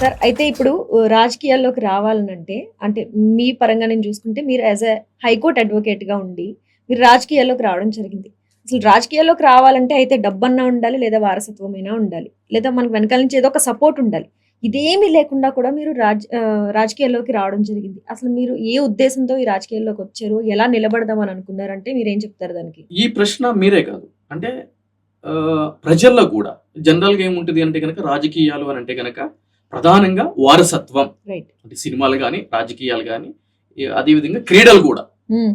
Sir అయితే ఇప్పుడు రాజకీయాల్లోకి రావాలనంటే అంటే మీ పరంగా నేను చూసుకుంటే మీరు యాజ్ ఎ హైకోర్ట్ అడ్వకేట్‌గా ఉండి మీరు రాజకీయాల్లోకి రావడం జరిగింది. అసలు రాజకీయాల్లోకి రావాలంటే అయితే డబ్బన్నా ఉండాలి, లేదా వారసత్వమైనా ఉండాలి. లేదా మనకు వెనకాల నుంచి ఏదో ఒక సపోర్ట్ ఉండాలి. ఇదేమీ లేకుండా కూడా మీరు రాజకీయాల్లోకి రావడం జరిగింది. అసలు మీరు ఏ ఉద్దేశంతో ఈ రాజకీయాల్లోకొచ్చారు? ఎలా నిలబడదామని అనుకున్నారంటే మీరేం చెప్తారు దానికి? ఈ ప్రశ్న మీరే కాదు. అంటే ప్రజల్లో కూడా జనరల్‌గా ఏముంటది అంటే గనక రాజకీయాలు అని అంటే గనక ప్రధానంగా వారసత్వం. రైట్. అంటే సినిమాలు గాని, రాజకీయాలు గాని, అదే విధంగా క్రీడలు కూడా. హ్మ్.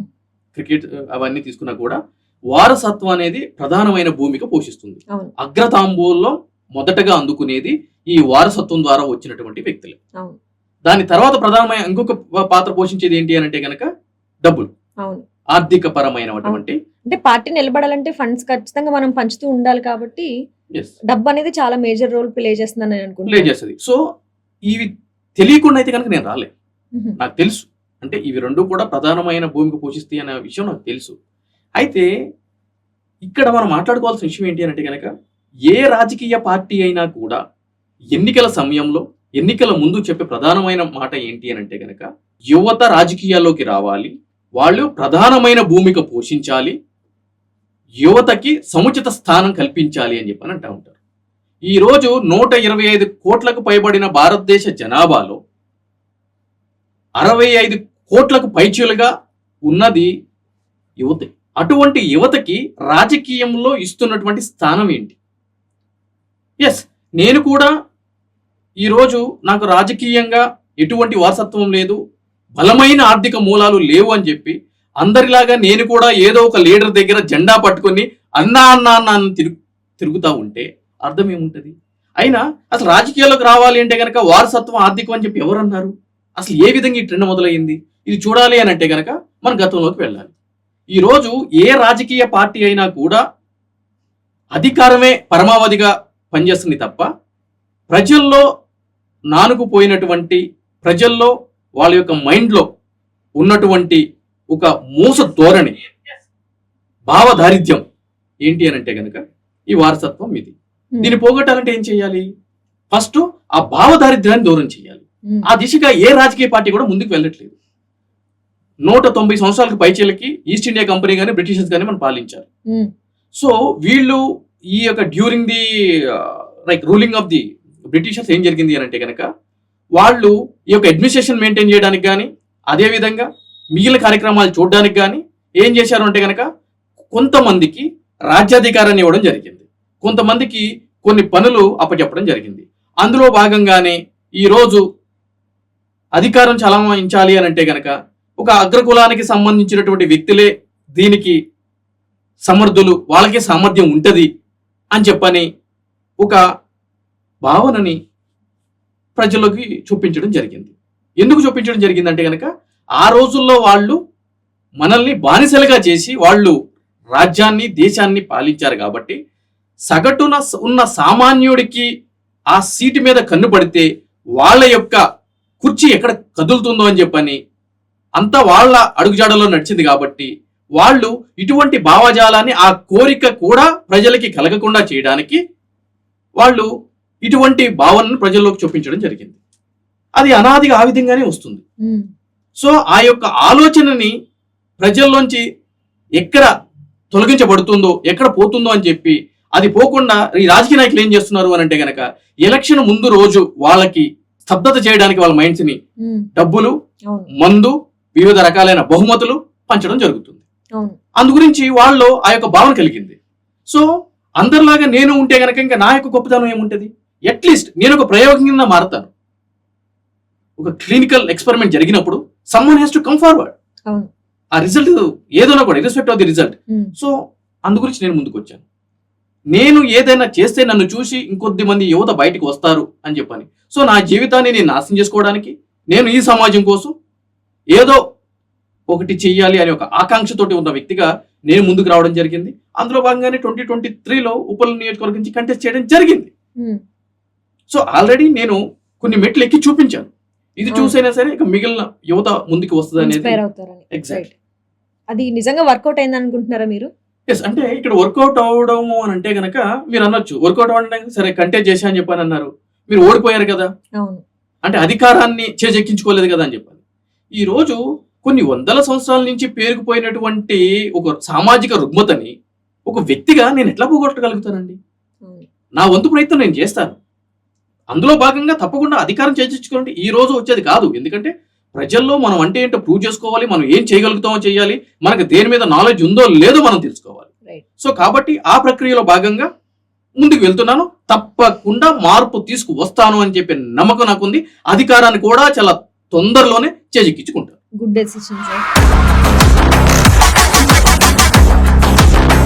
క్రికెట్ అవన్నీ తీసుకున్నా కూడా వారసత్వం అనేది ప్రధానమైన భూమిక పోషిస్తుంది. అవును. అగ్రతాంబూలం మొదటగా అందుకునేది ఈ వారసత్వం ద్వారా వచ్చినటువంటి వ్యక్తులే. అవును. దాని తర్వాత ప్రధానమైన ఇంకొక పాత్ర పోషించేది ఏంటి అని అంటే గనక డబ్బులు. అవును. ఆర్థిక పరమైనటువంటి అంటే పార్టీ నిలబడాలంటే ఫండ్స్ ఖచ్చితంగా మనం పంచుతూ ఉండాలి కాబట్టి యెస్. డబ్బు అనేది చాలా మేజర్ రోల్ ప్లే చేస్తుందని నేను ప్లే అనుకుంటున్నాను. చేస్తది. సో ఇవి తెలియకుండా అయితే కనుక నేను రాలే. హుహు. నాకు తెలుసు. అంటే ఇవి 2 కూడా ప్రధానమైన భూమిక పోషిస్తాయి అనే విషయం నాకు తెలుసు. అయితే ఇక్కడ మనం మాట్లాడుకోవాల్సిన విషయం ఏంటి అంటే గనక ఏ రాజకీయ పార్టీ అయినా కూడా ఎన్నికల సమయంలో, ఎన్నికల ముందు చెప్పే ప్రధానమైన మాట ఏంటి అని అంటే గనక యువత రాజకీయాల్లోకి రావాలి. వాళ్ళు ప్రధానమైన భూమిక పోషించాలి. యువతకి సముచిత స్థానం కల్పించాలి అని చెప్పని అంటా ఉంటారు. ఈ రోజు 125 కోట్లకు పైబడిన భారతదేశ జనాభాలో 65 కోట్లకు పైచీలుగా ఉన్నది యువతే. అటువంటి యువతకి రాజకీయంలో ఇస్తున్నటువంటి స్థానం ఏంటి? ఎస్, నేను కూడా ఈరోజు నాకు రాజకీయంగా ఎటువంటి వారసత్వం లేదు, బలమైన ఆర్థిక మూలాలు లేవు అని చెప్పి అందరిలాగా నేను కూడా ఏదో ఒక లీడర్ దగ్గర జెండా పట్టుకొని అన్నా అన్నా అన్నా అని తిరుగుతూ ఉంటే అర్థం ఏముంటది? అయినా అసలు రాజకీయాల్లోకి రావాలి అంటే కనుక వారసత్వం ఆర్థికం అని చెప్పి ఎవరు అన్నారు? అసలు ఏ విధంగా ఈ ట్రెండ్ మొదలైంది? ఇది చూడాలి అని అంటే కనుక మన గతంలోకి వెళ్ళాలి. ఈరోజు ఏ రాజకీయ పార్టీ అయినా కూడా అధికారమే పరమావధిగా పనిచేస్తుంది తప్ప ప్రజల్లో నానుకుపోయినటువంటి, ప్రజల్లో వాళ్ళ యొక్క మైండ్లో ఉన్నటువంటి ఒక మోస ధోరణి, భావదారిద్ర్యం ఏంటి అని అంటే కనుక ఈ వారసత్వం ఇది. దీన్ని పోగొట్టాలంటే ఏం చేయాలి? ఫస్ట్ ఆ భావదారిద్ర్యాన్ని దూరం చేయాలి. ఆ దిశగా ఏ రాజకీయ పార్టీ కూడా ముందుకు వెళ్ళట్లేదు. 190 సంవత్సరాలకు పైచేలకి ఈస్ట్ ఇండియా కంపెనీ కానీ బ్రిటిషర్స్ కానీ మనం పాలించారు. సో వీళ్ళు ఈ యొక్క during the ruling of the Britishers ఏం జరిగింది అని అంటే కనుక వాళ్ళు ఈ యొక్క అడ్మినిస్ట్రేషన్ మెయింటైన్ చేయడానికి కానీ, అదేవిధంగా మిగిలిన కార్యక్రమాలు చూడడానికి కానీ ఏం చేశారు అంటే కనుక కొంతమందికి రాజ్యాధికారాన్ని ఇవ్వడం జరిగింది, కొంతమందికి కొన్ని పనులు అప్పచెప్పడం జరిగింది. అందులో భాగంగానే ఈరోజు అధికారం చలాయించాలి అని అంటే కనుక ఒక అగ్రకులానికి సంబంధించినటువంటి వ్యక్తులే దీనికి సమర్థులు, వాళ్ళకే సామర్థ్యం ఉంటుంది అని చెప్పని ఒక భావనని ప్రజల్లోకి చూపించడం జరిగింది. ఎందుకు చూపించడం జరిగిందంటే కనుక ఆ రోజుల్లో వాళ్ళు మనల్ని బానిసలుగా చేసి వాళ్ళు రాజ్యాన్ని, దేశాన్ని పాలించారు కాబట్టి సగటున ఉన్న సామాన్యుడికి ఆ సీటు మీద కన్ను పడితే వాళ్ళ యొక్క కుర్చీ ఎక్కడ కదులుతుందో అని చెప్పని అంతా వాళ్ళ అడుగుజాడలో నడిచింది కాబట్టి వాళ్ళు ఇటువంటి భావజాలాన్ని, ఆ కోరిక కూడా ప్రజలకి కలగకుండా చేయడానికి వాళ్ళు ఇటువంటి భావనను ప్రజల్లోకి చూపించడం జరిగింది. అది అనాదిగా ఆ విధంగానే వస్తుంది. సో ఆ యొక్క ఆలోచనని ప్రజల్లోంచి ఎక్కడ తొలగించబడుతుందో, ఎక్కడ పోతుందో అని చెప్పి అది పోకుండా ఈ రాజకీయ నాయకులు ఏం చేస్తున్నారు అని అంటే గనక ఎలక్షన్ ముందు రోజు వాళ్ళకి స్తబ్దత చేయడానికి వాళ్ళ మైండ్స్ ని డబ్బులు, మందు, వివిధ రకాలైన బహుమతులు పంచడం జరుగుతుంది. అందు గురించి వాళ్ళు ఆ యొక్క భావన కలిగింది. సో అందరిలాగా నేను ఉంటే గనక ఇంకా నా యొక్క గొప్పతనం ఏముంటది? అట్లీస్ట్ నేను ఒక ప్రయోగం కింద మారతాను. ఒక క్లినికల్ ఎక్స్పెరిమెంట్ జరిగినప్పుడు someone has to come forward. ఆ రిజల్ట్ ఏదైనా కూడా ఇర్రెస్పెక్ట్ ఆఫ్ ది రిజల్ట్. సో అందు గురించి నేను ముందుకు వచ్చాను. నేను ఏదైనా చేస్తే నన్ను చూసి ఇంకొద్ది మంది యువత బయటకు వస్తారు అని చెప్పని. సో నా జీవితాన్ని నేను నాశనం చేసుకోవడానికి, నేను ఈ సమాజం కోసం ఏదో ఒకటి చెయ్యాలి అనే ఒక ఆకాంక్షతోటి ఉన్న వ్యక్తిగా నేను ముందుకు రావడం జరిగింది. అందులో భాగంగానే 2023లో ఉప్పల్ నియోజకవర్గం నుంచి కంటెస్ట్ చేయడం జరిగింది. సో ఆల్రెడీ నేను కొన్ని మెట్లు ఎక్కి చూపించాను. ఇది చూసైనా సరే ఇక మిగిలిన యువత ముందుకు వస్తుంది అనేది ఎగ్జాక్ట్. అది నిజంగా వర్కౌట్ అయింది అనుకుంటున్నారా మీరు? ఎస్, అంటే ఇక్కడ వర్కౌట్ అవడము అని అంటే గనక మీరు అనొచ్చు వర్కౌట్ అవ్వడానికి సరే కంటెస్ట్ చేశా అని చెప్పని అన్నారు, మీరు ఓడిపోయారు కదా. అంటే అధికారాన్ని చేజెక్కించుకోలేదు కదా అని చెప్పాలి. ఈ రోజు కొన్ని వందల సంవత్సరాల నుంచి పేరుకుపోయినటువంటి ఒక సామాజిక రుగ్మతని ఒక వ్యక్తిగా నేను ఎట్లా పోగొట్టగలుగుతానండి? అవును. నా వంతు ప్రయత్నం నేను చేస్తాను. అందులో భాగంగా తప్పకుండా అధికారం చేజించుకోవాలంటే ఈ రోజు వచ్చేది కాదు. ఎందుకంటే ప్రజల్లో మనం అంటే ఏంటో ప్రూవ్ చేసుకోవాలి, మనం ఏం చేయగలుగుతామో చేయాలి, మనకు దేని మీద నాలెడ్జ్ ఉందో లేదో మనం తెలుసుకోవాలి. రైట్. సో కాబట్టి ఆ ప్రక్రియలో భాగంగా ముందుకు వెళ్తున్నాను. తప్పకుండా మార్పు తీసుకువస్తాను అని చెప్పే నమ్మకం నాకుంది. అధికారాన్ని కూడా చాలా తొందరలోనే చేజిక్కించుకుంటాను. Good decision sir.